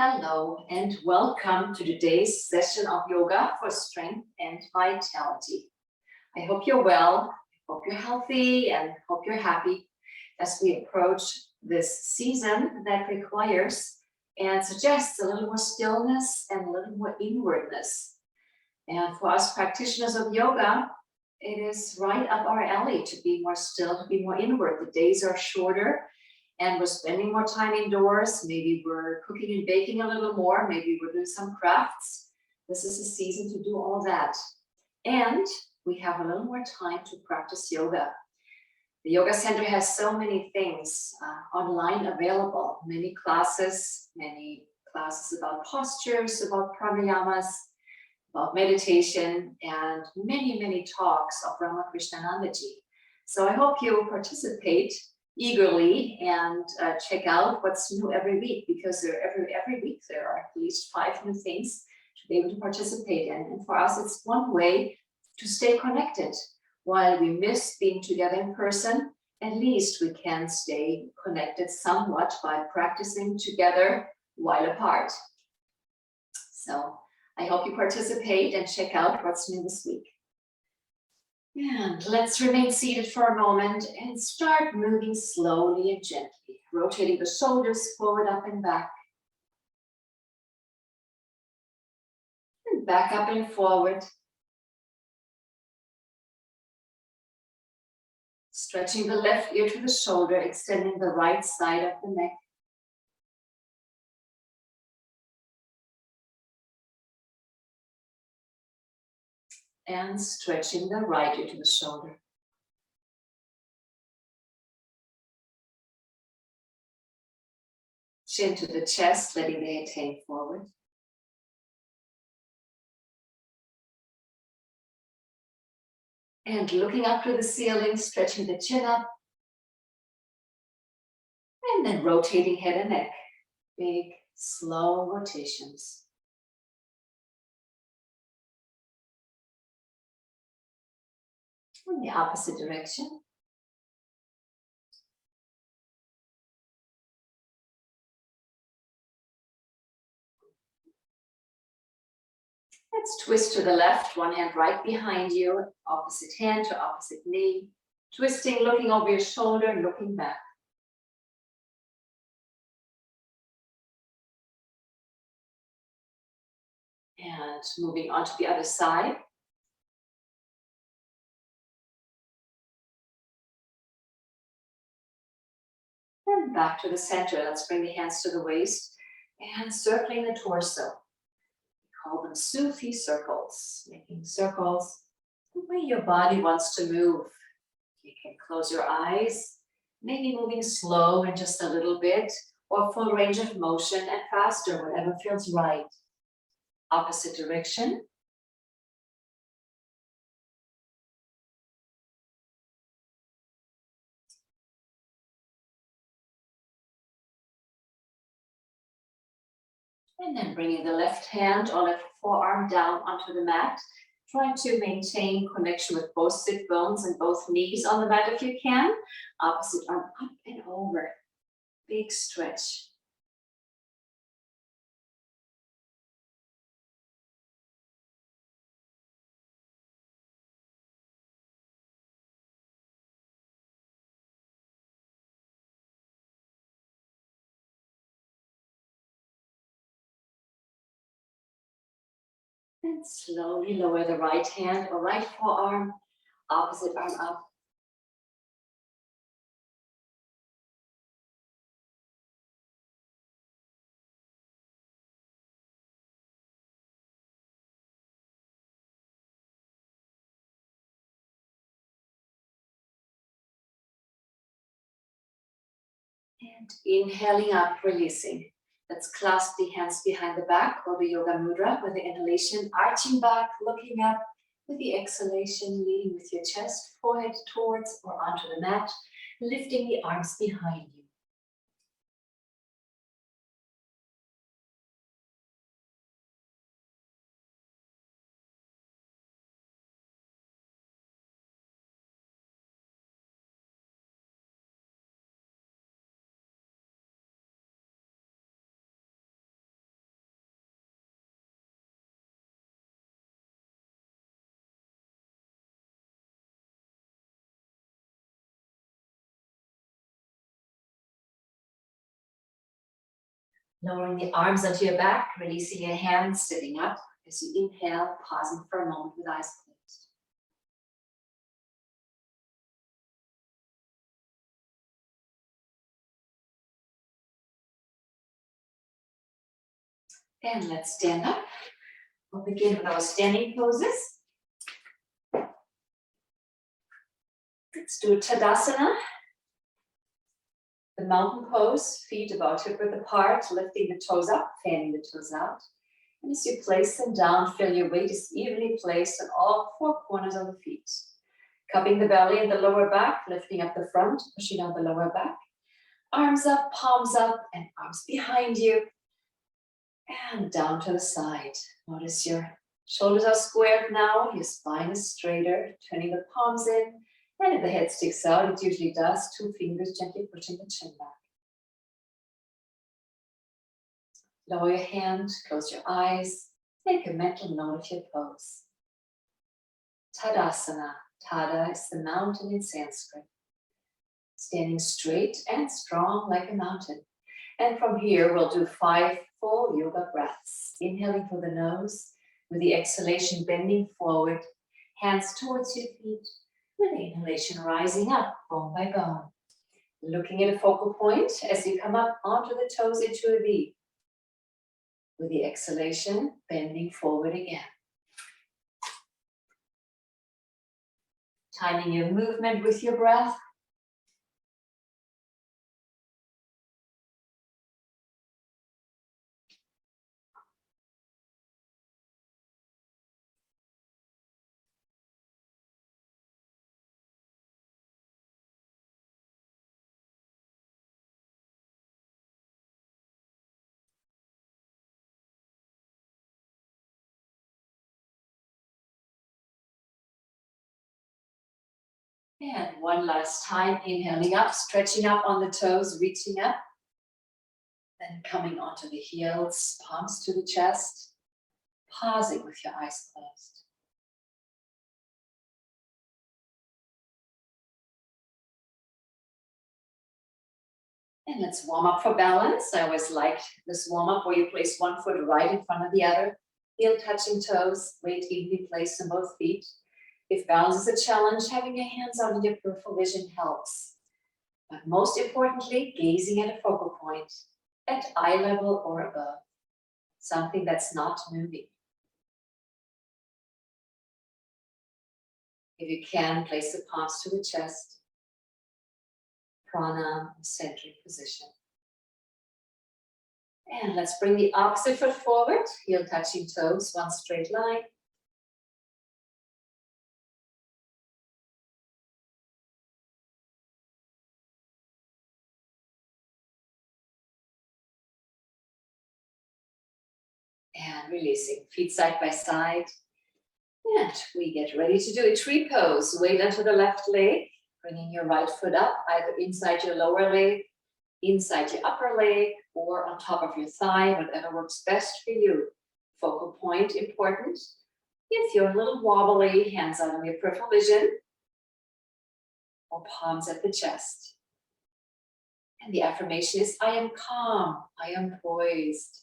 Hello and welcome to today's session of yoga for strength and vitality. I hope you're well, hope you're healthy, and hope you're happy as we approach this season that requires and suggests a little more stillness and a little more inwardness. And for us practitioners of yoga, it is right up our alley to be more still, to be more inward. The days are shorter and we're spending more time indoors. Maybe we're cooking and baking a little more. Maybe we're doing some crafts. This is a season to do all that. And we have a little more time to practice yoga. The Yoga Center has so many things online available, many classes about postures, about pranayamas, about meditation, and many talks of Ramakrishnanandaji. So I hope you participate eagerly and check out what's new every week, because every week there are at least 5 new things to be able to participate in. And for us, it's one way to stay connected. While we miss being together in person, at least we can stay connected somewhat by practicing together while apart. So I hope you participate and check out what's new this week. And let's remain seated for a moment and start moving slowly and gently, rotating the shoulders forward, up and back. And back up and forward. Stretching the left ear to the shoulder, extending the right side of the neck. And stretching the right ear to the shoulder. Chin to the chest, letting the head hang forward. And looking up to the ceiling, stretching the chin up. And then rotating head and neck. Big, slow rotations. In the opposite direction. Let's twist to the left, one hand right behind you, opposite hand to opposite knee. Twisting, looking over your shoulder, looking back. And moving on to the other side. And back to the center. Let's bring the hands to the waist and circling the torso. We call them Sufi circles, making circles the way your body wants to move. You can close your eyes, maybe moving slow and just a little bit, or full range of motion and faster, whatever feels right. Opposite direction. And then bringing the left hand or left forearm down onto the mat. Trying to maintain connection with both sit bones and both knees on the mat if you can. Opposite arm up and over. Big stretch. And slowly lower the right hand or right forearm, opposite arm up. And inhaling up, releasing. Let's clasp the hands behind the back or the yoga mudra with the inhalation, arching back, looking up. With the exhalation, leading with your chest, forehead towards or onto the mat, lifting the arms behind you. Lowering the arms onto your back, releasing your hands, sitting up. As you inhale, pausing for a moment with eyes closed. And let's stand up. We'll begin with our standing poses. Let's do Tadasana. The mountain pose, feet about hip width apart, lifting the toes up, fanning the toes out. And as you place them down, feel your weight is evenly placed on all four corners of the feet. Cupping the belly and the lower back, lifting up the front, pushing down the lower back. Arms up, palms up, and arms behind you. And down to the side. Notice your shoulders are squared now, your spine is straighter, turning the palms in. And if the head sticks out, it usually does, 2 fingers gently pushing the chin back. Lower your hand, close your eyes, make a mental note of your pose. Tadasana. Tada is the mountain in Sanskrit. Standing straight and strong like a mountain. And from here, we'll do 5 full yoga breaths. Inhaling through the nose, with the exhalation bending forward, hands towards your feet, with the inhalation rising up, bone by bone. Looking at a focal point as you come up onto the toes into a V. With the exhalation, bending forward again. Timing your movement with your breath. And one last time, inhaling up, stretching up on the toes, reaching up. Then coming onto the heels, palms to the chest, pausing with your eyes closed. And let's warm up for balance. I always liked this warm up where you place one foot right in front of the other, heel touching toes, weight evenly placed on both feet. If balance is a challenge, having your hands out in your peripheral vision helps. But most importantly, gazing at a focal point at eye level or above, something that's not moving. If you can, place the palms to the chest, prana, centering position. And let's bring the opposite foot forward, heel touching toes, one straight line. And releasing, feet side by side. And we get ready to do a tree pose. Weight onto the left leg, bringing your right foot up, either inside your lower leg, inside your upper leg, or on top of your thigh, whatever works best for you. Focal point important. If you're a little wobbly, hands out on your peripheral vision, or palms at the chest. And the affirmation is, I am calm, I am poised.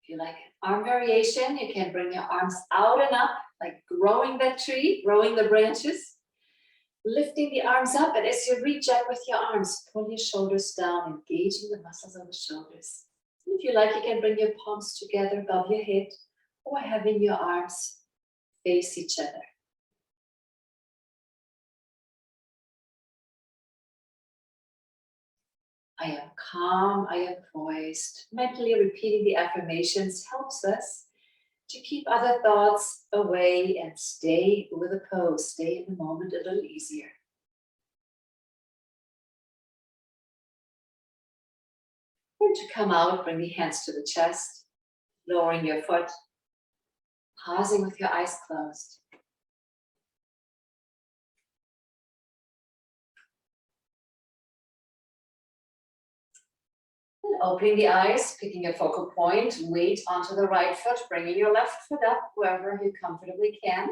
If you like arm variation, you can bring your arms out and up, like growing that tree, growing the branches. Lifting the arms up, and as you reach up with your arms, pull your shoulders down, engaging the muscles of the shoulders. And if you like, you can bring your palms together above your head, or having your arms face each other. I am calm, I am poised. Mentally repeating the affirmations helps us to keep other thoughts away and stay with the pose, stay in the moment a little easier. And to come out, bring the hands to the chest, lowering your foot, pausing with your eyes closed. And opening the eyes, picking a focal point, weight onto the right foot, bringing your left foot up wherever you comfortably can.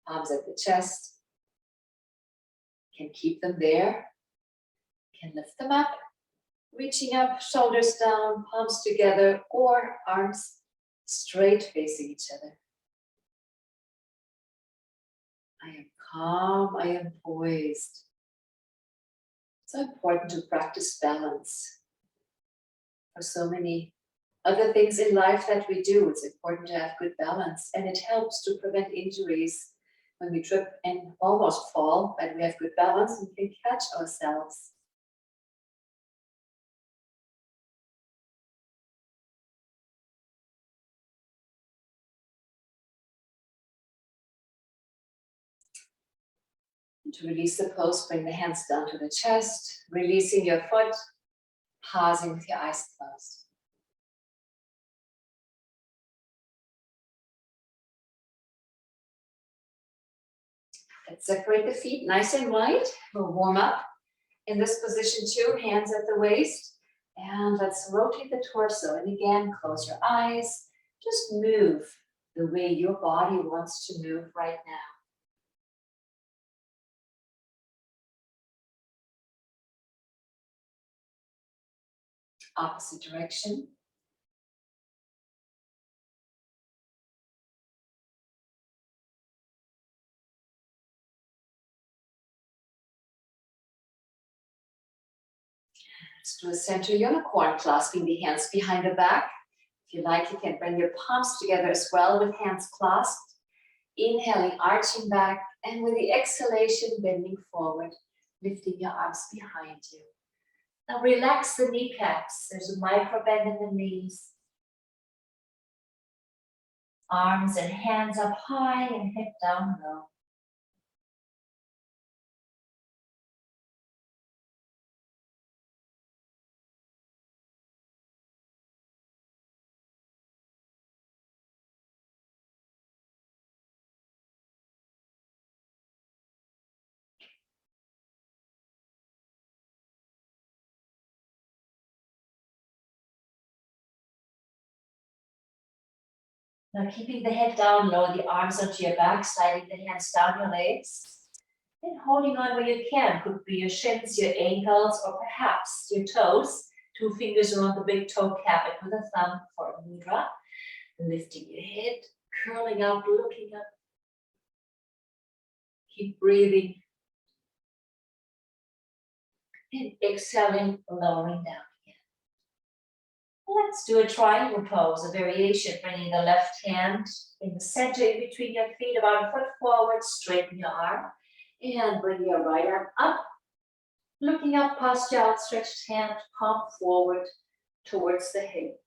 Palms at the chest. Can keep them there. Can lift them up. Reaching up, shoulders down, palms together, or arms straight facing each other. I am calm, I am poised. It's so important to practice balance. For so many other things in life that we do, it's important to have good balance, and it helps to prevent injuries when we trip and almost fall. When we have good balance, we can catch ourselves. And to release the pose, bring the hands down to the chest, releasing your foot, pausing with your eyes closed. Let's separate the feet nice and wide. We'll warm up in this position too, hands at the waist. And let's rotate the torso. And again, close your eyes. Just move the way your body wants to move right now. Opposite direction. Let's do a center unicorn, clasping the hands behind the back. If you like, you can bring your palms together as well with hands clasped. Inhaling, arching back, and with the exhalation, bending forward, lifting your arms behind you. Now relax the kneecaps. There's a micro bend in the knees. Arms and hands up high and head down low. Now keeping the head down low, the arms onto your back, sliding the hands down your legs. And holding on where you can. Could be your shins, your ankles, or perhaps your toes. 2 fingers around the big toe cap and with a thumb for a mudra. Lifting your head, curling up, looking up. Keep breathing. And exhaling, lowering down again. Let's do a triangle pose, a variation, bringing the left hand in the center in between your feet, about a foot forward, straighten your arm. And bring your right arm up. Looking up past your outstretched hand, palm forward towards the hip.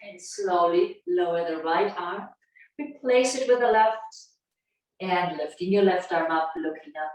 And slowly lower the right arm. Replace it with the left. And lifting your left arm up, looking up.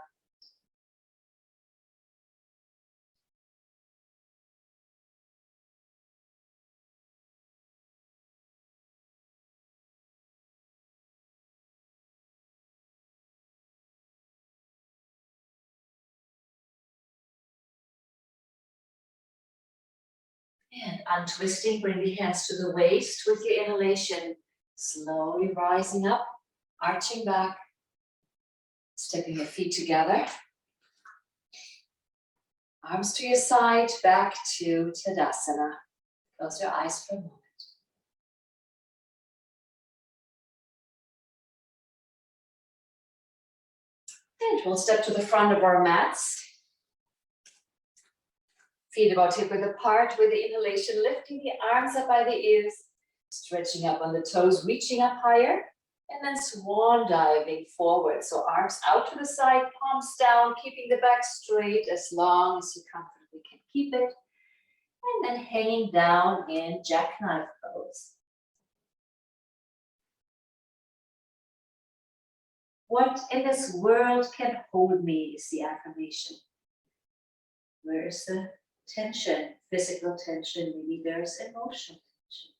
And untwisting, bring the hands to the waist with your inhalation. Slowly rising up, arching back. Stepping your feet together. Arms to your side, back to Tadasana. Close your eyes for a moment. And we'll step to the front of our mats. Feet about hip width apart with the inhalation, lifting the arms up by the ears, stretching up on the toes, reaching up higher, and then swan diving forward. So arms out to the side, palms down, keeping the back straight as long as you comfortably can keep it. And then hanging down in jackknife pose. What in this world can hold me is the affirmation. Where is the tension, physical tension? Maybe there's emotional tension.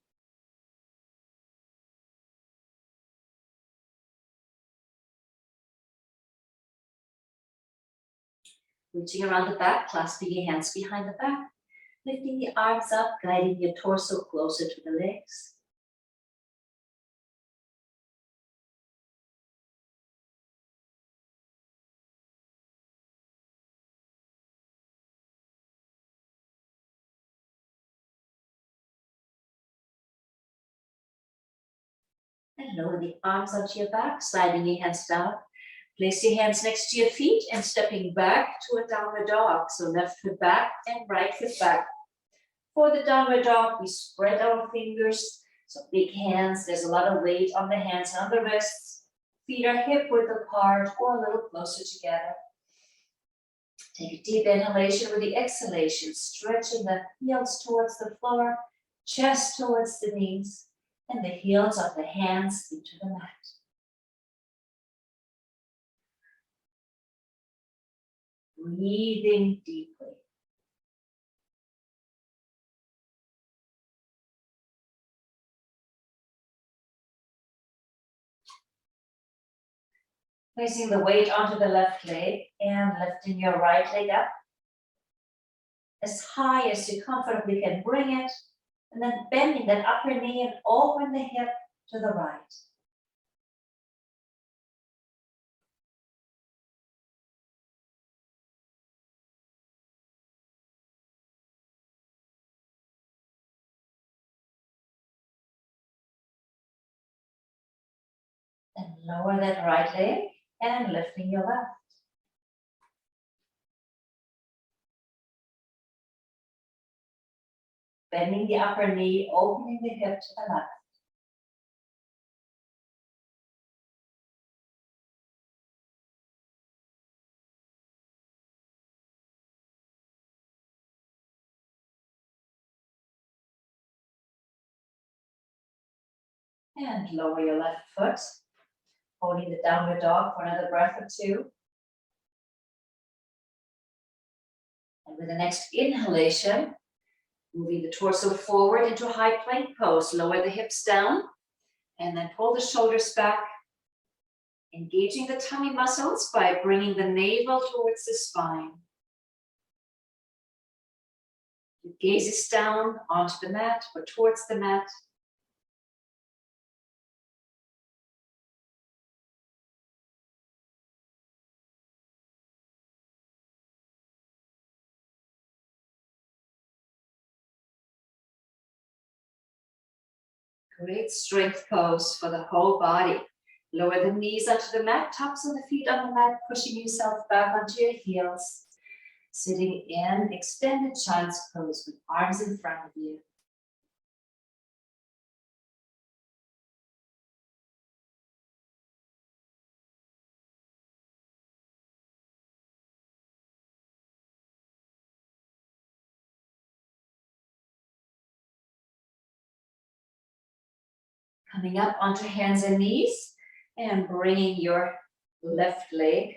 Reaching around the back, clasping your hands behind the back, lifting the arms up, guiding your torso closer to the legs. And lower the arms onto your back, sliding your hands down. Place your hands next to your feet and stepping back to a downward dog. So left foot back and right foot back. For the downward dog, we spread our fingers. So big hands, there's a lot of weight on the hands and on the wrists. Feet are hip width apart or a little closer together. Take a deep inhalation with the exhalation, stretching the heels towards the floor, chest towards the knees, and the heels of the hands into the mat. Breathing deeply. Placing the weight onto the left leg and lifting your right leg up as high as you comfortably can bring it, and then bending that upper knee and open the hip to the right. And lower that right leg and lifting your left. Bending the upper knee, opening the hip to the left. And lower your left foot, holding the downward dog for another breath or two. And with the next inhalation, moving the torso forward into a high plank pose. Lower the hips down and then pull the shoulders back. Engaging the tummy muscles by bringing the navel towards the spine. Your gaze is down onto the mat or towards the mat. Great strength pose for the whole body. Lower the knees onto the mat, tops of the feet on the mat, pushing yourself back onto your heels. Sitting in extended child's pose with arms in front of you. Coming up onto hands and knees and bringing your left leg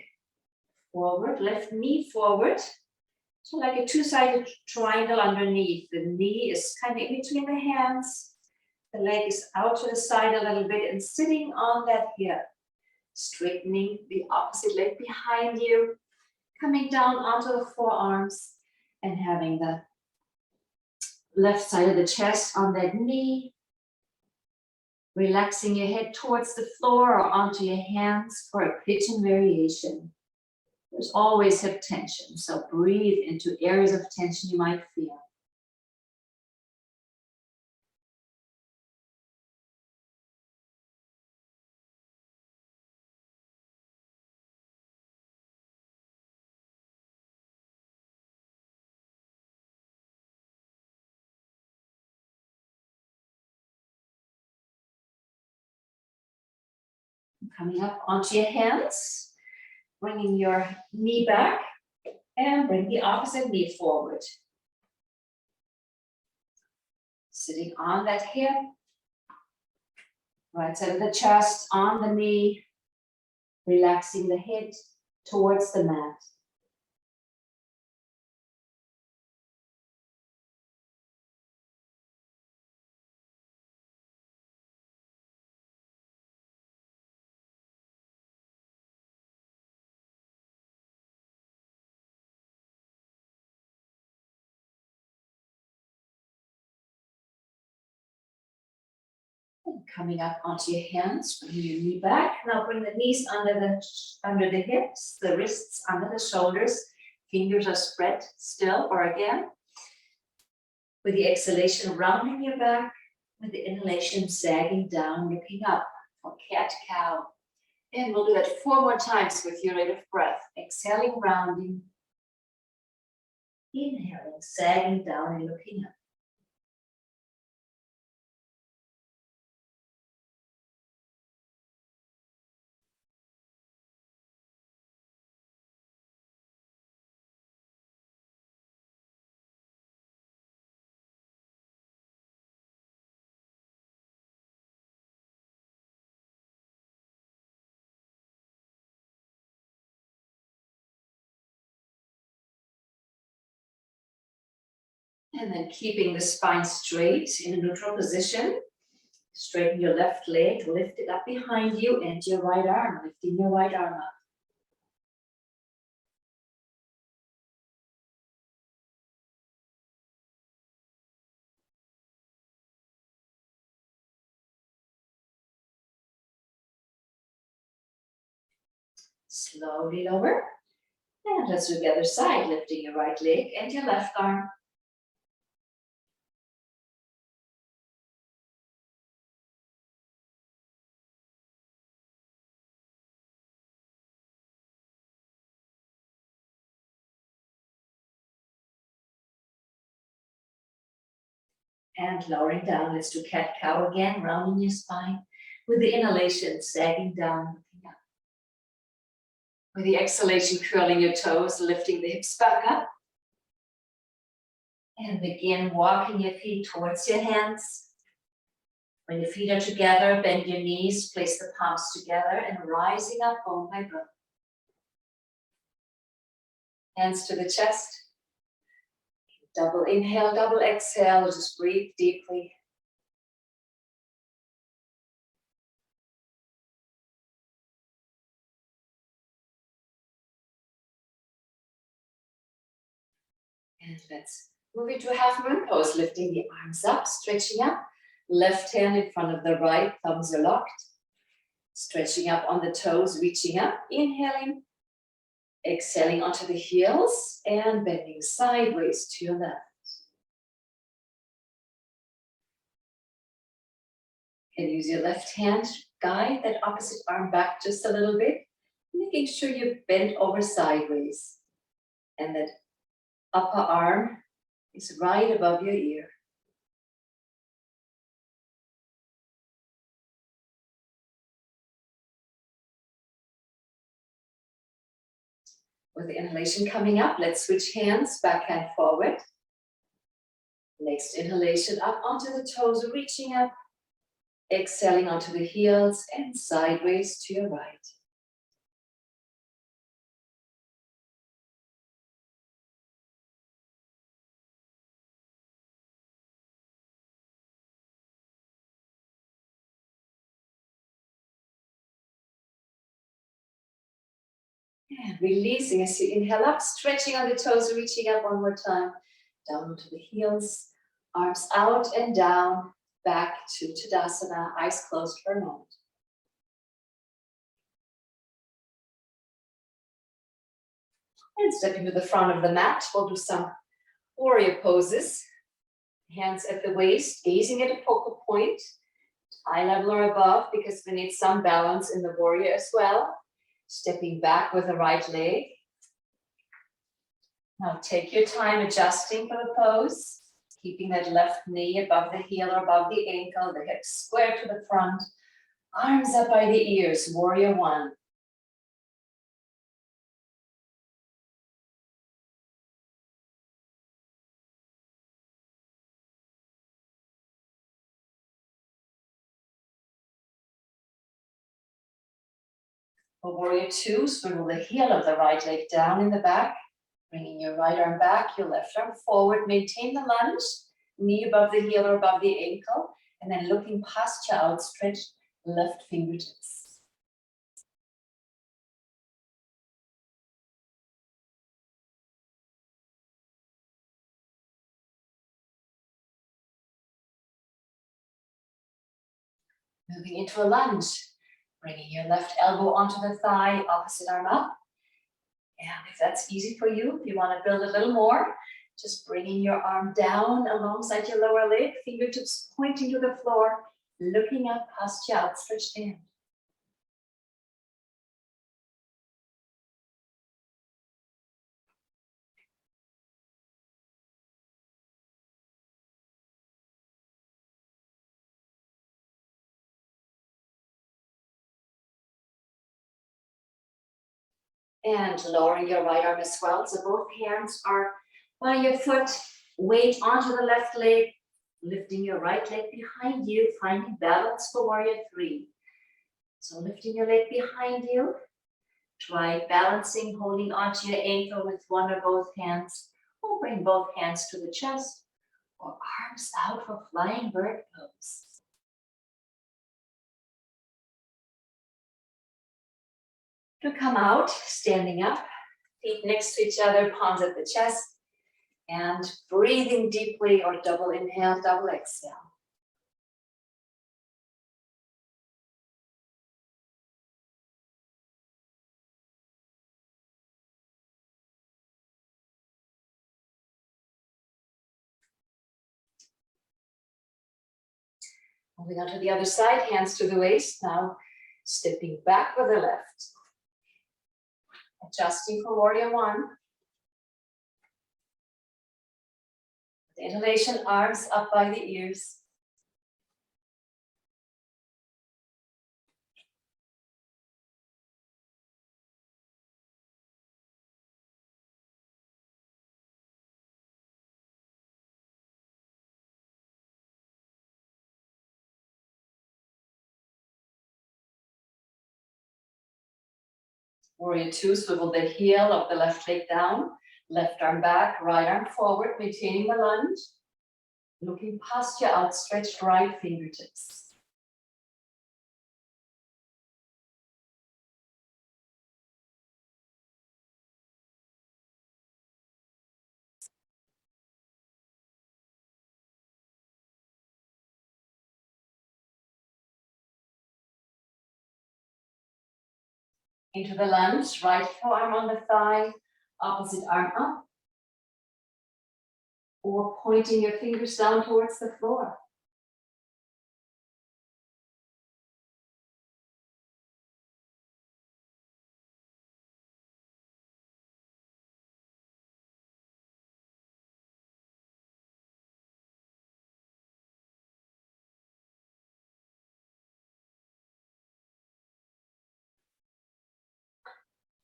forward, left knee forward. So like a two-sided triangle underneath. The knee is kind of in between the hands. The leg is out to the side a little bit and sitting on that hip. Straightening the opposite leg behind you. Coming down onto the forearms and having the left side of the chest on that knee. Relaxing your head towards the floor or onto your hands for a pigeon variation. There's always hip tension, so breathe into areas of tension you might feel. Coming up onto your hands, bringing your knee back and bring the opposite knee forward. Sitting on that hip, right side of the chest on the knee, relaxing the head towards the mat. Coming up onto your hands, bring your knee back. Now bring the knees under the hips, the wrists under the shoulders. Fingers are spread still or again. With the exhalation, rounding your back. With the inhalation, sagging down, looking up for cat-cow. And we'll do that 4 more times with your rate of breath. Exhaling, rounding. Inhaling, sagging down and looking up. And then keeping the spine straight in a neutral position. Straighten your left leg, lift it up behind you, and your right arm, lifting your right arm up. Slowly lower. And let's do the other side, lifting your right leg and your left arm. And lowering down, let's do cat-cow again, rounding your spine. With the inhalation, sagging down, looking up. With the exhalation, curling your toes, lifting the hips back up. And begin walking your feet towards your hands. When your feet are together, bend your knees, place the palms together, and rising up bone by bone. Hands to the chest. Double inhale, double exhale, just breathe deeply. And let's move into a half moon pose, lifting the arms up, stretching up. Left hand in front of the right, thumbs are locked. Stretching up on the toes, reaching up, inhaling. Exhaling onto the heels and bending sideways to your left. And use your left hand, guide that opposite arm back just a little bit, making sure you bend over sideways. And that upper arm is right above your ear. With the inhalation coming up, let's switch hands, backhand forward. Next inhalation up onto the toes, reaching up. Exhaling onto the heels and sideways to your right. And releasing as you inhale up, stretching on the toes, reaching up one more time. Down to the heels, arms out and down, back to Tadasana, eyes closed for a moment. And stepping to the front of the mat, we'll do some warrior poses. Hands at the waist, gazing at a focal point, eye level or above, because we need some balance in the warrior as well. Stepping back with the right leg. Now take your time adjusting for the pose, keeping that left knee above the heel or above the ankle, the hips square to the front, arms up by the ears, warrior one. For warrior two, swivel the heel of the right leg down in the back, bringing your right arm back, your left arm forward, maintain the lunge, knee above the heel or above the ankle, and then looking posture outstretched, left fingertips. Moving into a lunge, bringing your left elbow onto the thigh, opposite arm up. And if that's easy for you, if you want to build a little more, just bringing your arm down alongside your lower leg, fingertips pointing to the floor, looking up past your outstretched hand. And lowering your right arm as well. So both hands are by your foot, weight onto the left leg, lifting your right leg behind you, finding balance for warrior three. So lifting your leg behind you, try balancing, holding onto your ankle with one or both hands, or bring both hands to the chest, or arms out for flying bird pose. To come out, standing up, feet next to each other, palms at the chest, and breathing deeply or double inhale, double exhale. Moving on to the other side, hands to the waist. Now stepping back with the left. Adjusting for warrior one. The inhalation, arms up by the ears. Warrior two, swivel the heel of the left leg down, left arm back, right arm forward, maintaining the lunge. Looking past your outstretched right fingertips. Into the lunge, right forearm on the thigh, opposite arm up. Or pointing your fingers down towards the floor.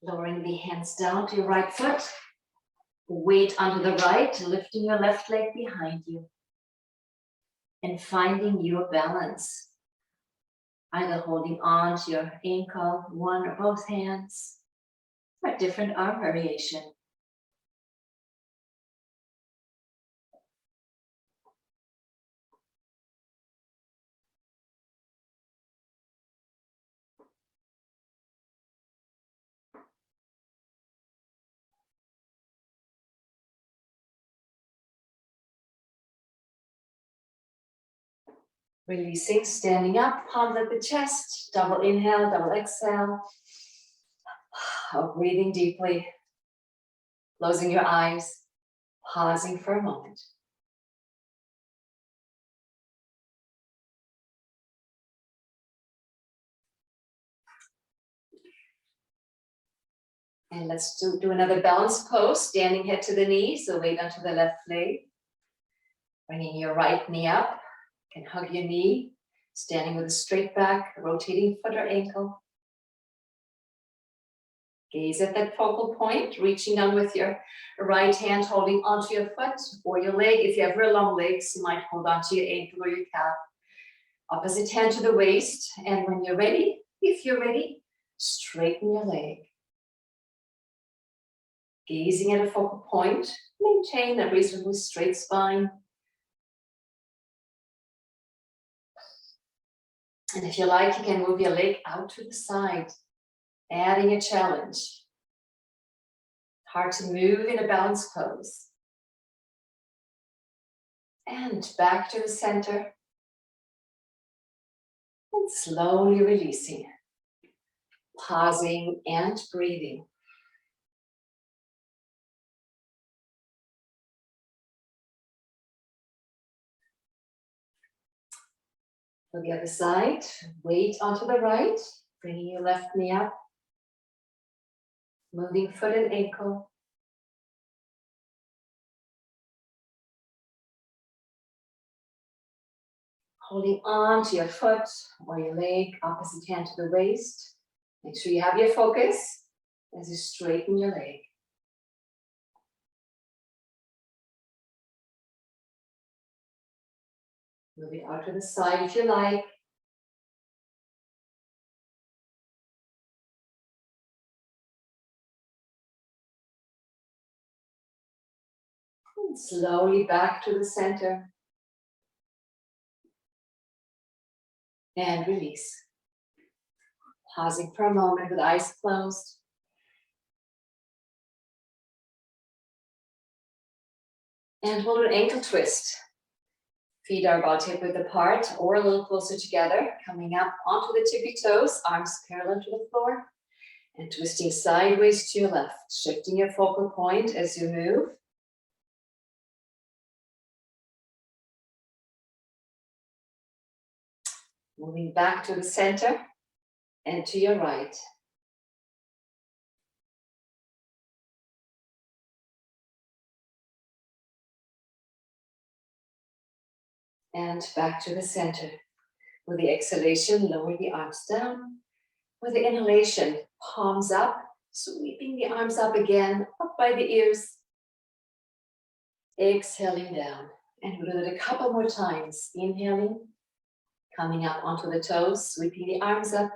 Lowering the hands down to your right foot. Weight onto the right, lifting your left leg behind you. And finding your balance. Either holding on to your ankle, one or both hands, or a different arm variation. Releasing, standing up, palms at the chest, double inhale, double exhale. Breathing deeply, closing your eyes, pausing for a moment. And let's do another balance pose, standing head to the knee, so weight onto the left leg. Bringing your right knee up, you can hug your knee, standing with a straight back, rotating foot or ankle. Gaze at that focal point, reaching down with your right hand, holding onto your foot or your leg. If you have real long legs, you might hold onto your ankle or your calf. Opposite hand to the waist, and when you're ready, if you're ready, straighten your leg. Gazing at a focal point, maintain a reasonably straight spine. And if you like, you can move your leg out to the side, adding a challenge. Hard to move in a balance pose. And back to the center. And slowly releasing, pausing and breathing. For the other side, weight onto the right, bringing your left knee up, moving foot and ankle. Holding on to your foot or your leg, opposite hand to the waist. Make sure you have your focus as you straighten your leg. Move it out to the side if you like. And slowly back to the center. And release. Pausing for a moment with eyes closed. And we'll do an ankle twist. Feet are about hip width apart or a little closer together. Coming up onto the tippy toes, arms parallel to the floor. And twisting sideways to your left. Shifting your focal point as you move. Moving back to the center and to your right. And back to the center. With the exhalation, lower the arms down. With the inhalation, palms up, sweeping the arms up again, up by the ears. Exhaling down. And we'll do it a couple more times. Inhaling, coming up onto the toes, sweeping the arms up.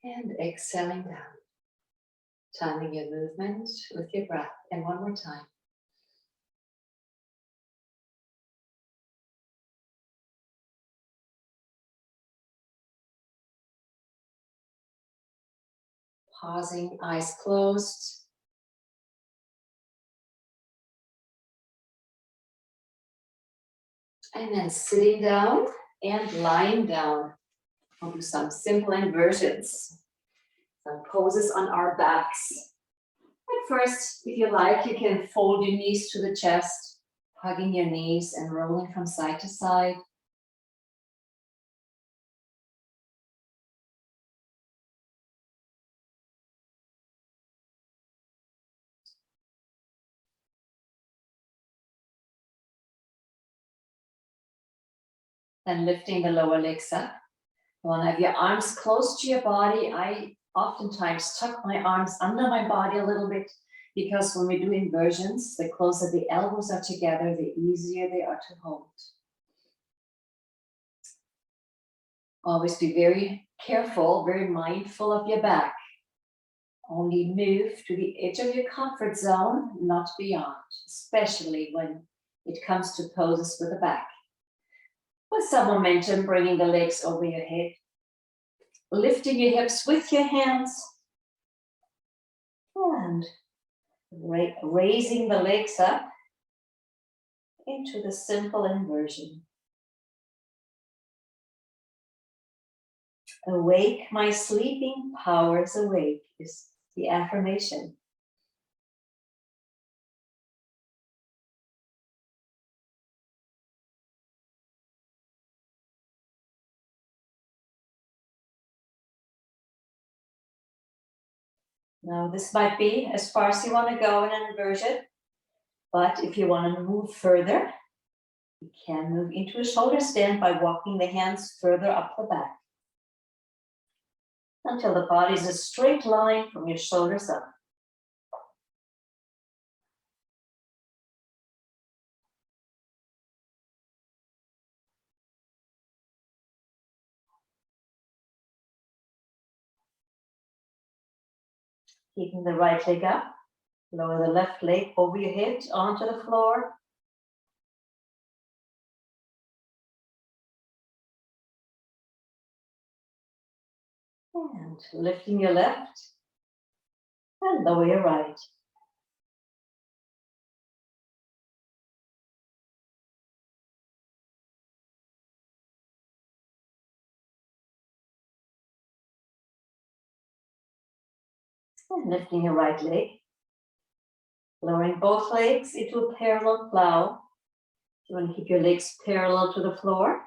And exhaling down. Timing your movement with your breath. And one more time. Pausing, eyes closed. And then sitting down and lying down. We'll do some simple inversions. Some poses on our backs. At first, if you like, you can fold your knees to the chest, hugging your knees and rolling from side to side. Then lifting the lower legs up. You want to have your arms close to your body. I oftentimes tuck my arms under my body a little bit because when we do inversions, the closer the elbows are together, the easier they are to hold. Always be very careful, very mindful of your back. Only move to the edge of your comfort zone, not beyond, especially when it comes to poses with the back. With some momentum, bringing the legs over your head. Lifting your hips with your hands. And raising the legs up into the simple inversion. Awake, my sleeping powers awake is the affirmation. Now this might be as far as you want to go in an inversion, but if you want to move further, you can move into a shoulder stand by walking the hands further up the back until the body is a straight line from your shoulders up. Keeping the right leg up, lower the left leg over your head onto the floor. And lifting your left and lower your right. And lifting your right leg. Lowering both legs into a parallel plow. You want to keep your legs parallel to the floor.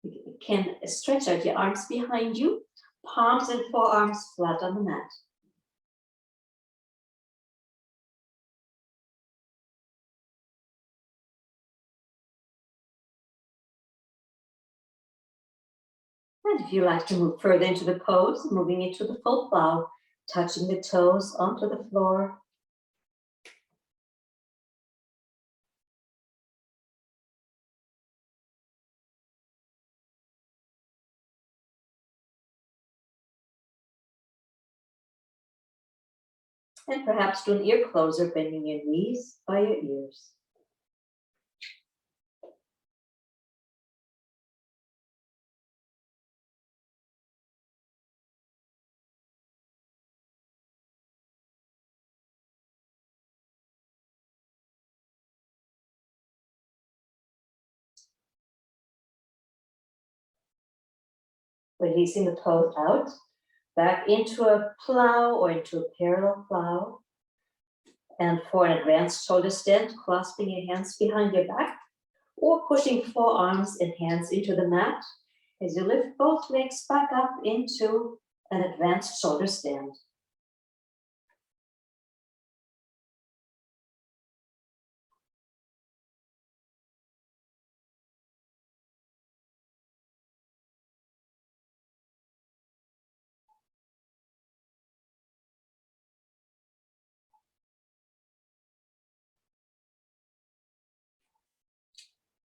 You can stretch out your arms behind you, palms and forearms flat on the mat. And if you like to move further into the pose, moving into the full plow, touching the toes onto the floor. And perhaps do an ear closer, bending your knees by your ears. Releasing the pose out, back into a plow or into a parallel plow. And for an advanced shoulder stand, clasping your hands behind your back or pushing forearms and hands into the mat as you lift both legs back up into an advanced shoulder stand.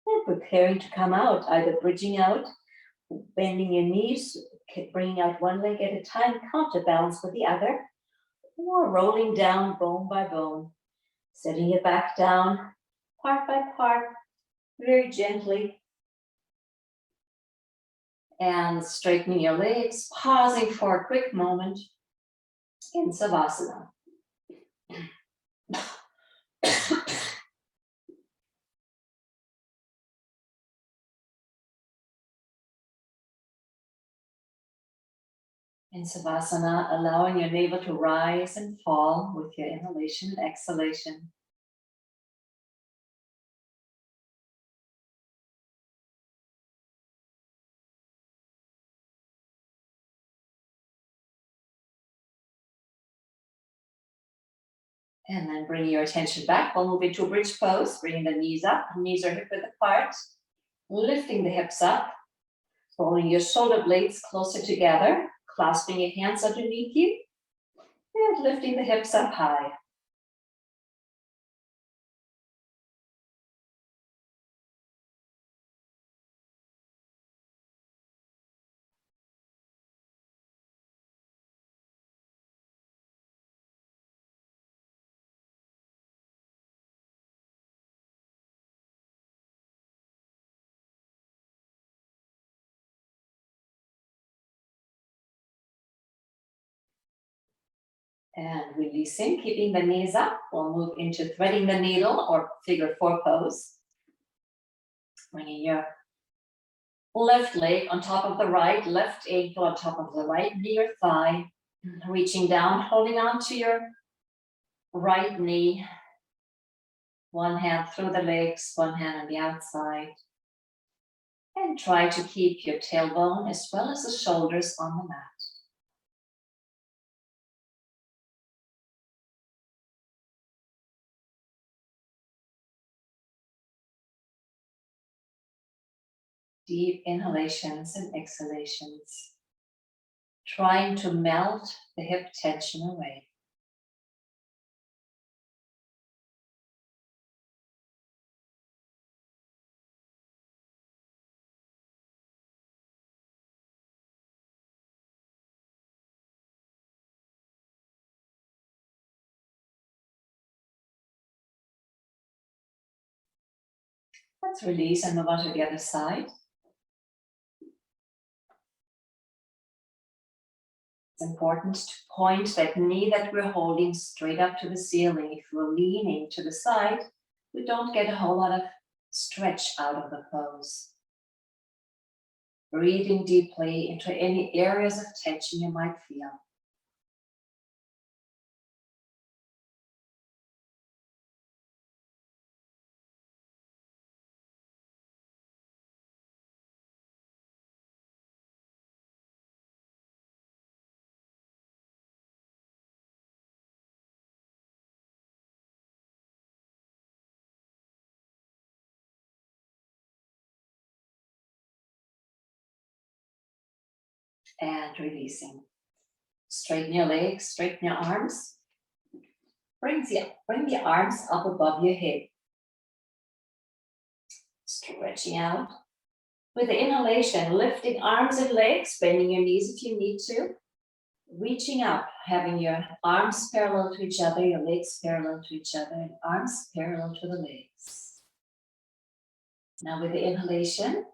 And preparing to come out, either bridging out, bending your knees, bringing out one leg at a time, counterbalance with the other, or rolling down bone by bone, setting your back down part by part, very gently, and straightening your legs, pausing for a quick moment in Savasana. In Savasana, allowing your navel to rise and fall with your inhalation and exhalation. And then bring your attention back. We'll move into a bridge pose, bringing the knees up. Knees are hip width apart. Lifting the hips up. Rolling your shoulder blades closer together. Clasping your hands underneath you. And lifting the hips up high. And releasing, keeping the knees up. We'll move into threading the needle or figure four pose. Bringing your left leg on top of the right, left ankle on top of the right knee or thigh. Reaching down, holding on to your right knee. One hand through the legs, one hand on the outside. And try to keep your tailbone as well as the shoulders on the mat. Deep inhalations and exhalations. Trying to melt the hip tension away. Let's release and move on to the other side. It's important to point that knee that we're holding straight up to the ceiling. If we're leaning to the side, we don't get a whole lot of stretch out of the pose. Breathing deeply into any areas of tension you might feel. and releasing. Straighten your legs, straighten your arms. Bring the arms up above your head. Stretching out. With the inhalation, lifting arms and legs, bending your knees if you need to. Reaching up, having your arms parallel to each other, your legs parallel to each other, and arms parallel to the legs. Now with the inhalation,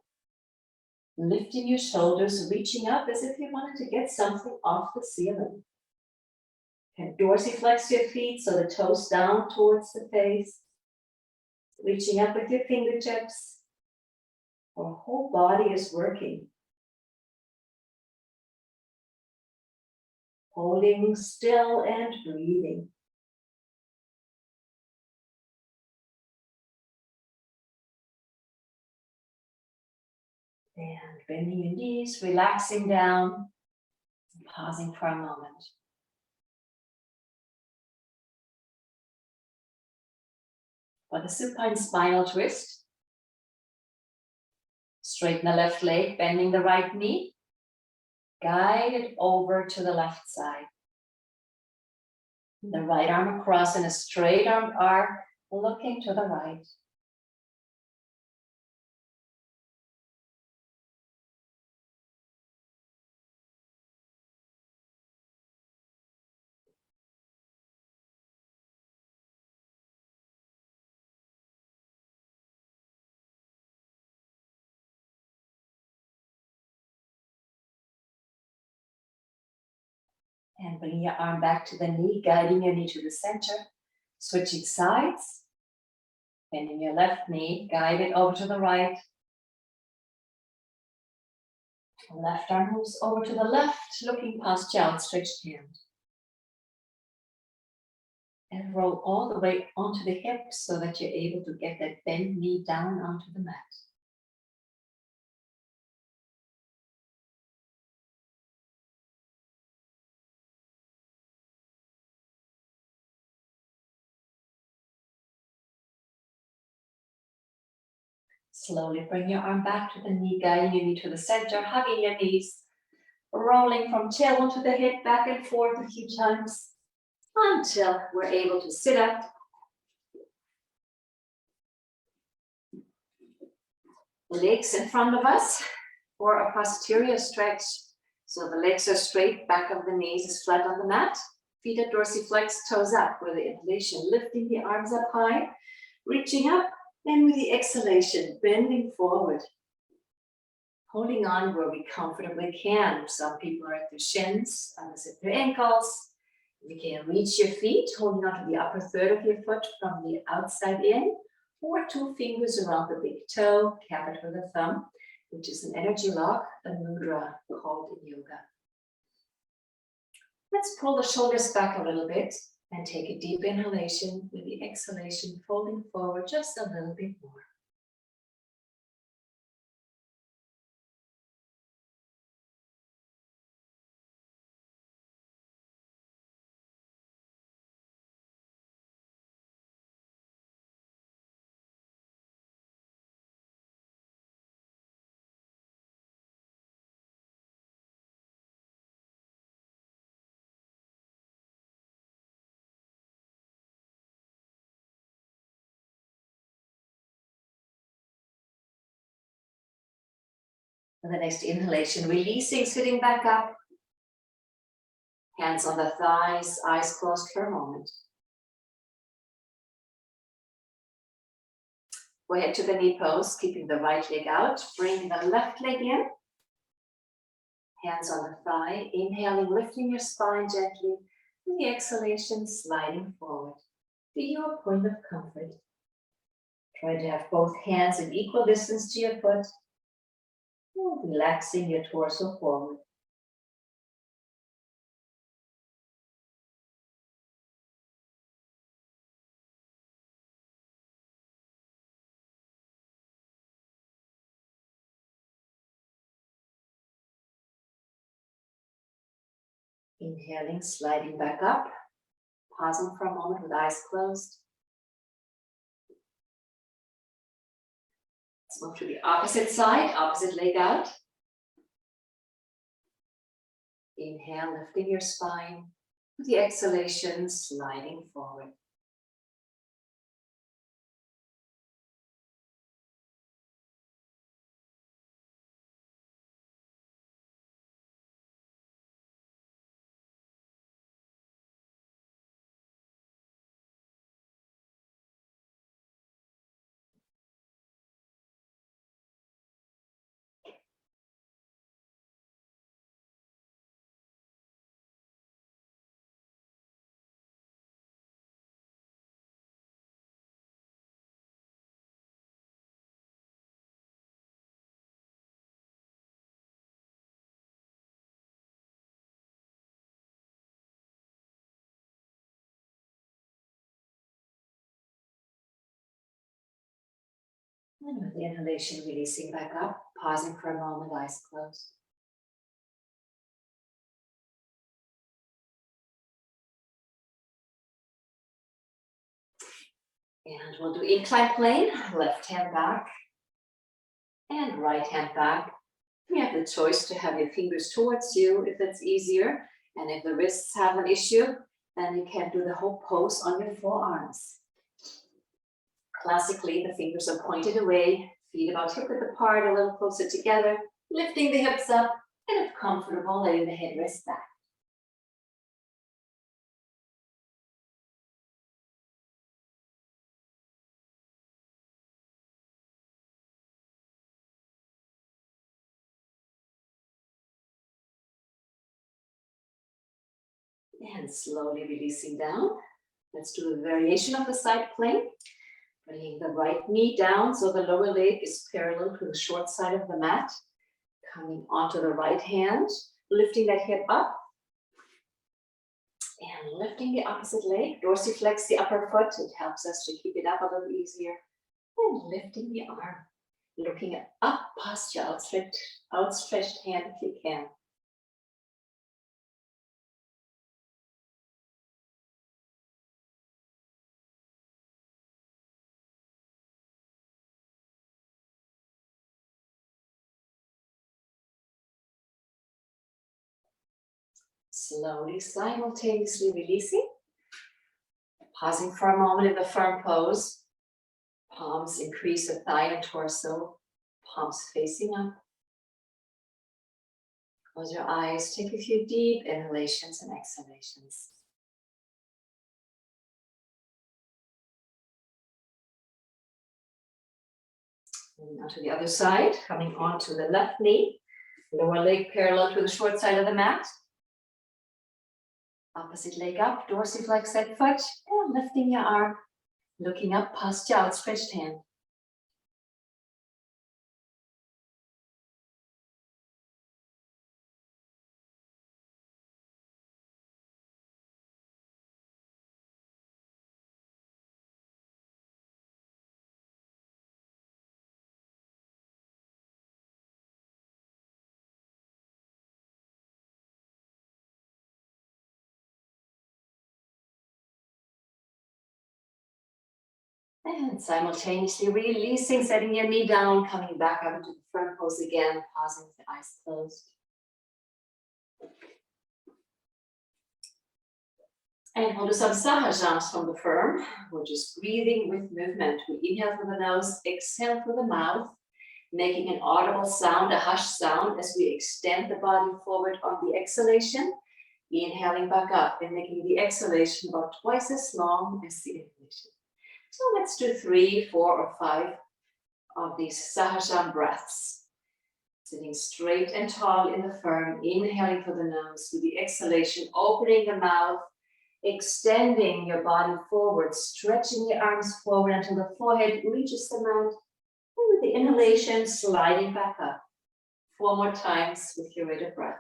lifting your shoulders, reaching up as if you wanted to get something off the ceiling. And dorsiflex your feet so the toes down towards the face. Reaching up with your fingertips. Our whole body is working. Holding still and breathing. And bending your knees, relaxing down, and pausing for a moment. For the supine spinal twist, straighten the left leg, bending the right knee. Guide it over to the left side. The right arm across in a straight arm arc, looking to the right. And bring your arm back to the knee, guiding your knee to the center. Switching sides. Bending your left knee, guide it over to the right. Left arm moves over to the left, looking past your outstretched hand. And roll all the way onto the hips so that you're able to get that bent knee down onto the mat. Slowly bring your arm back to the knee, guiding your knee to the center, hugging your knees, rolling from tailbone to the hip, back and forth a few times until we're able to sit up. Legs in front of us for a posterior stretch. So the legs are straight, back of the knees is flat on the mat. Feet are dorsiflex, toes up with the inhalation, lifting the arms up high, reaching up, and with the exhalation, bending forward. Holding on where we comfortably can. Some people are at their shins, others at their ankles. You can reach your feet, holding on to the upper third of your foot from the outside in, or two fingers around the big toe, cap it with a thumb, which is an energy lock, a mudra called in yoga. Let's pull the shoulders back a little bit and take a deep inhalation with the exhalation, folding forward just a little bit more. For the next inhalation, releasing, sitting back up. Hands on the thighs, eyes closed for a moment. Go ahead to the knee pose, keeping the right leg out. Bring the left leg in. Hands on the thigh. Inhaling, lifting your spine gently. With the exhalation, sliding forward to your point of comfort. Try to have both hands in equal distance to your foot. Relaxing your torso forward. Inhaling, sliding back up. Pausing for a moment with eyes closed. Let's move to the opposite side, opposite leg out. Inhale, lifting your spine. With the exhalation, sliding forward. And with the inhalation, releasing back up, pausing for a moment, eyes closed. And we'll do incline plane, left hand back and right hand back. You have the choice to have your fingers towards you if it's easier. And if the wrists have an issue, then you can do the whole pose on your forearms. Classically, the fingers are pointed away, feet about hip width apart, a little closer together, lifting the hips up, and if comfortable, letting the head rest back. And slowly releasing down. Let's do a variation of the side plank. Bringing the right knee down so the lower leg is parallel to the short side of the mat. Coming onto the right hand, lifting that hip up. And lifting the opposite leg, dorsiflex the upper foot. It helps us to keep it up a little easier. And lifting the arm, looking at up posture, outstretched hand if you can. Slowly, simultaneously releasing. Pausing for a moment in the firm pose. Palms increase the thigh and torso. Palms facing up. Close your eyes. Take a few deep inhalations and exhalations. And onto the other side, coming onto the left knee. Lower leg parallel to the short side of the mat. Opposite leg up, dorsiflex that foot, and lifting your arm. Looking up, posture, outstretched hand. And simultaneously releasing, setting your knee down, coming back up into the front pose again, pausing with the eyes closed. And we'll do some sahasans from the firm. We're just breathing with movement. We inhale through the nose, exhale through the mouth, making an audible sound, a hush sound, as we extend the body forward on the exhalation. Inhaling back up and making the exhalation about twice as long as the inhalation. So let's do 3, 4, or 5 of these Sahajan breaths. Sitting straight and tall in the firm, inhaling through the nose with the exhalation, opening the mouth, extending your body forward, stretching your arms forward until the forehead reaches the mat. And with the inhalation, sliding back up. 4 more times with your rate of breath.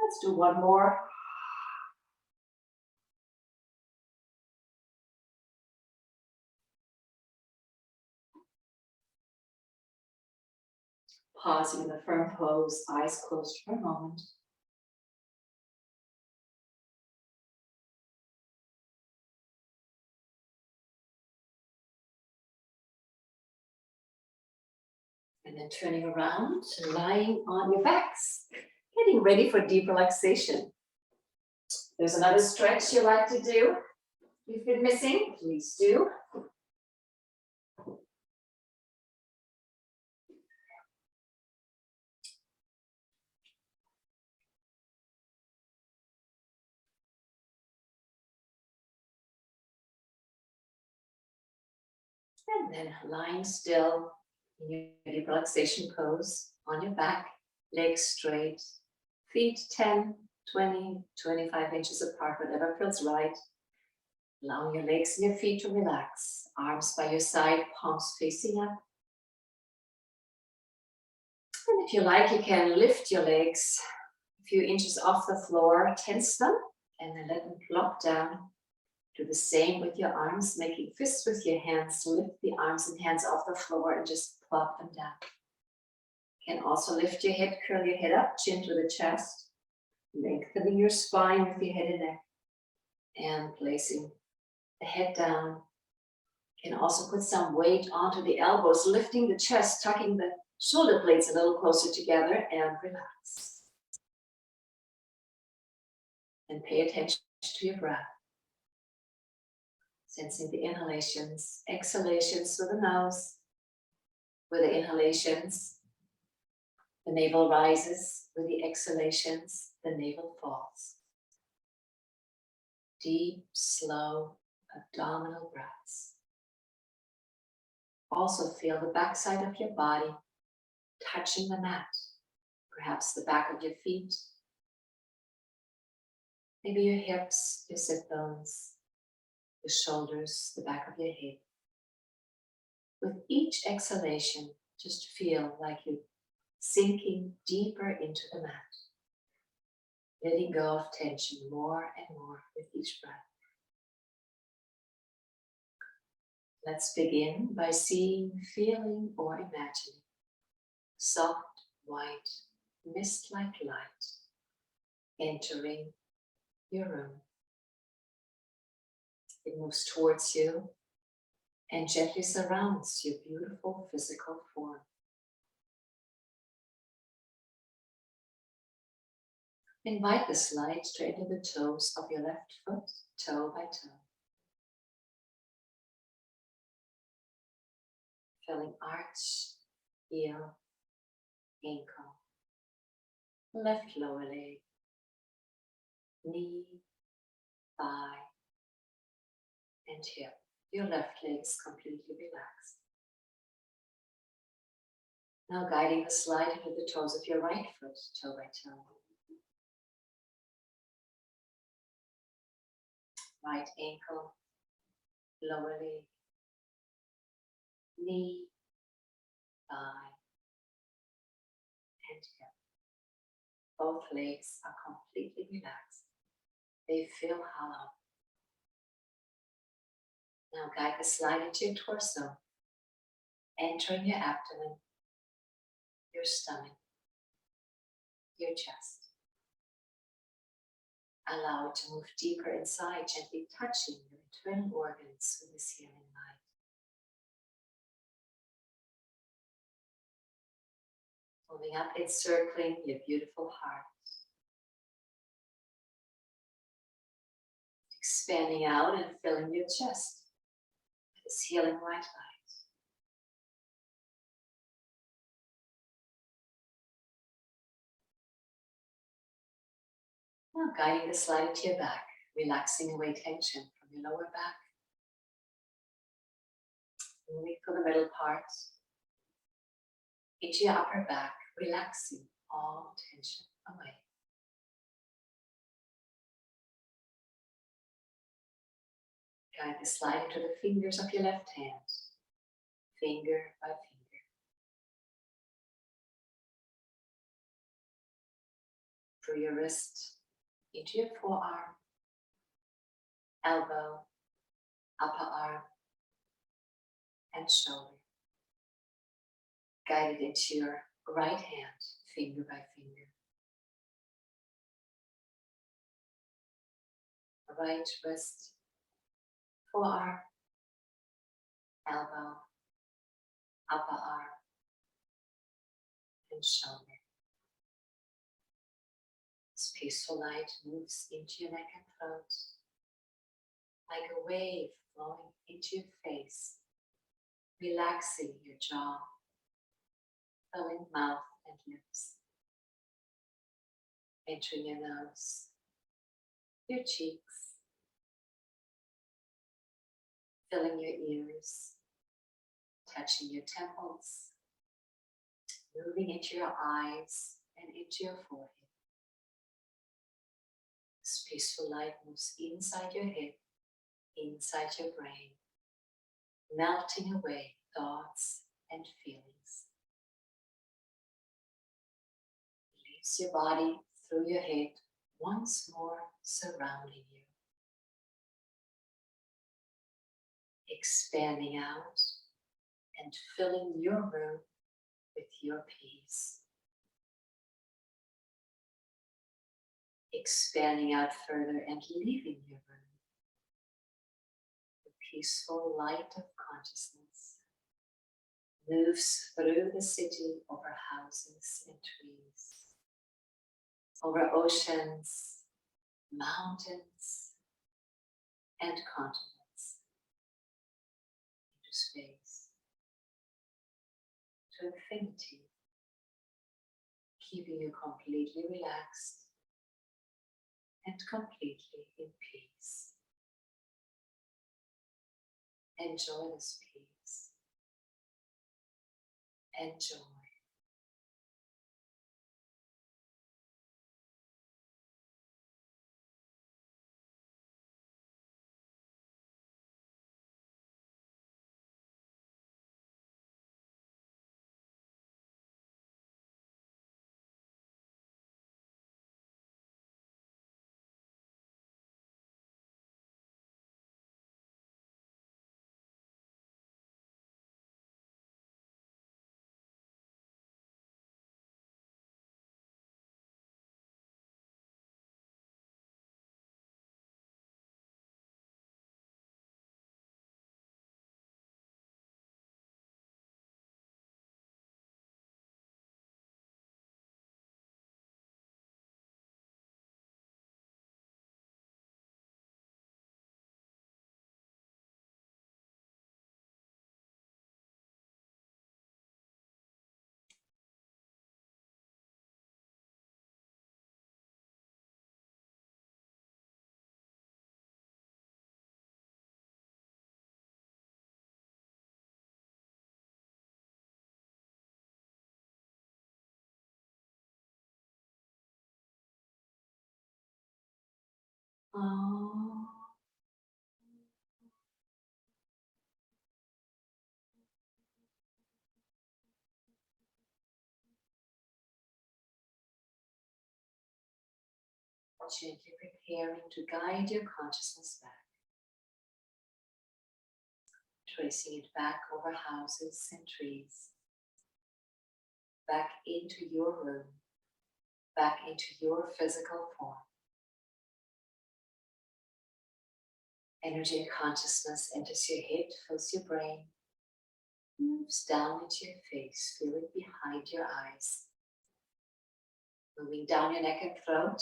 Let's do one more. Pausing in the firm pose, eyes closed for a moment. And then turning around, lying on your backs, getting ready for deep relaxation. There's another stretch you like to do. If you've been missing, please do. And then lying still in your deep relaxation pose on your back, legs straight, feet 10, 20, 25 inches apart, whatever feels right. Allowing your legs and your feet to relax. Arms by your side, palms facing up. And if you like, you can lift your legs a few inches off the floor, tense them, and then let them plop down. Do the same with your arms, making fists with your hands. Lift the arms and hands off the floor and just plop them down. You can also lift your head, curl your head up, chin to the chest, lengthening your spine with your head and neck, and placing the head down. You can also put some weight onto the elbows, lifting the chest, tucking the shoulder blades a little closer together, and relax. And pay attention to your breath. Sensing the inhalations, exhalations through the nose. With the inhalations, the navel rises. With the exhalations, the navel falls. Deep, slow, abdominal breaths. Also feel the backside of your body touching the mat, perhaps the back of your feet, maybe your hips, your sit bones, the shoulders, the back of your head. With each exhalation, just feel like you're sinking deeper into the mat, letting go of tension more and more with each breath. Let's begin by seeing, feeling, or imagining soft, white, mist-like light entering your room. It moves towards you and gently surrounds your beautiful physical form. Invite this light to enter the toes of your left foot, toe by toe. Feeling arch, heel, ankle, left lower leg, knee, thigh, and hip. Your left leg is completely relaxed. Now guiding the slide into the toes of your right foot, toe by toe. Right ankle, lower leg, knee, thigh, and hip. Both legs are completely relaxed. They feel hollow. Now guide the slide into your torso, entering your abdomen, your stomach, your chest. Allow it to move deeper inside, gently touching your internal organs with this healing light. Moving up, encircling your beautiful heart. Expanding out and filling your chest with this healing white light. Now guiding the slide into your back, relaxing away tension from your lower back. Moving from the middle part into your upper back, relaxing all tension away. Guide the slide into the fingers of your left hand, finger by finger. through your wrist into your forearm, elbow, upper arm, and shoulder. Guide it into your right hand, finger by finger. Right wrist, forearm, elbow, upper arm, and shoulder. This peaceful light moves into your neck and throat like a wave flowing into your face, relaxing your jaw, filling mouth and lips, entering your nose, your cheeks, filling your ears, touching your temples, moving into your eyes and into your forehead. This peaceful light moves inside your head, inside your brain, melting away thoughts and feelings. Release your body through your head, once more surrounding you. Expanding out and filling your room with your peace. Expanding out further and leaving your room. The peaceful light of consciousness moves through the city over houses and trees, over oceans, mountains, and continents, into space, to infinity, keeping you completely relaxed and completely in peace. Enjoy this peace. Enjoy. Oh. Gently preparing to guide your consciousness back. Tracing it back over houses and trees. Back into your room. Back into your physical form. Energy and consciousness enters your head, fills your brain, moves down into your face, feel it behind your eyes. Moving down your neck and throat,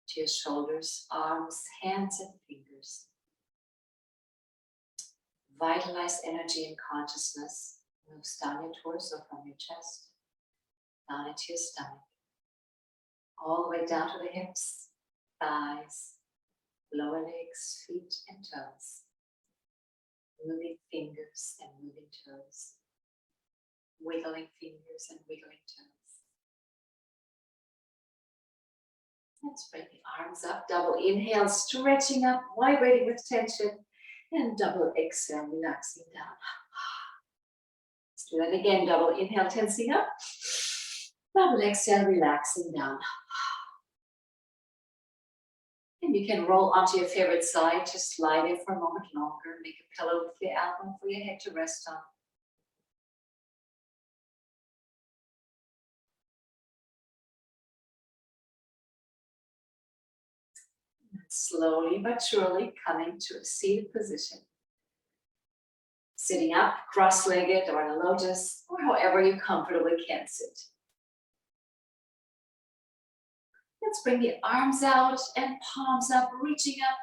to your shoulders, arms, hands, and fingers. Vitalized energy and consciousness moves down your torso from your chest, down into your stomach, all the way down to the hips, thighs, lower legs, feet, and toes. Moving fingers and moving toes. Wiggling fingers and wiggling toes. And spread the arms up, double inhale, stretching up, vibrating with tension, and double exhale, relaxing down. Let's do that again, double inhale, tensing up, Double exhale, relaxing down. And you can roll onto your favorite side, just lie there for a moment longer. Make a pillow with your elbow for your head to rest on. And slowly but surely coming to a seated position. Sitting up, cross-legged or in a lotus, or however you comfortably can sit. Let's bring the arms out and palms up, reaching up.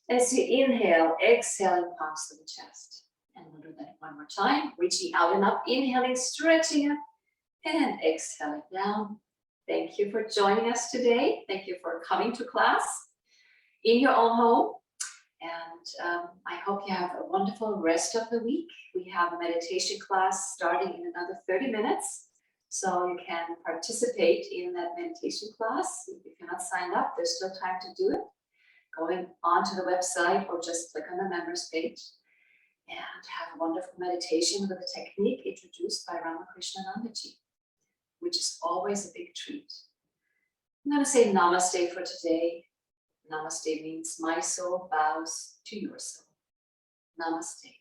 As you inhale, exhaling, palms to the chest. And we'll do that one more time. Reaching out and up, inhaling, stretching up, and exhaling down. Thank you for joining us today. Thank you for coming to class in your own home. And I hope you have a wonderful rest of the week. We have a meditation class starting in another 30 minutes. So you can participate in that meditation class. If you're not signed up, there's still time to do it. Going onto the website or just click on the members page and have a wonderful meditation with a technique introduced by Ramakrishna Nandaji, which is always a big treat. I'm going to say namaste for today. Namaste means my soul bows to your soul. Namaste.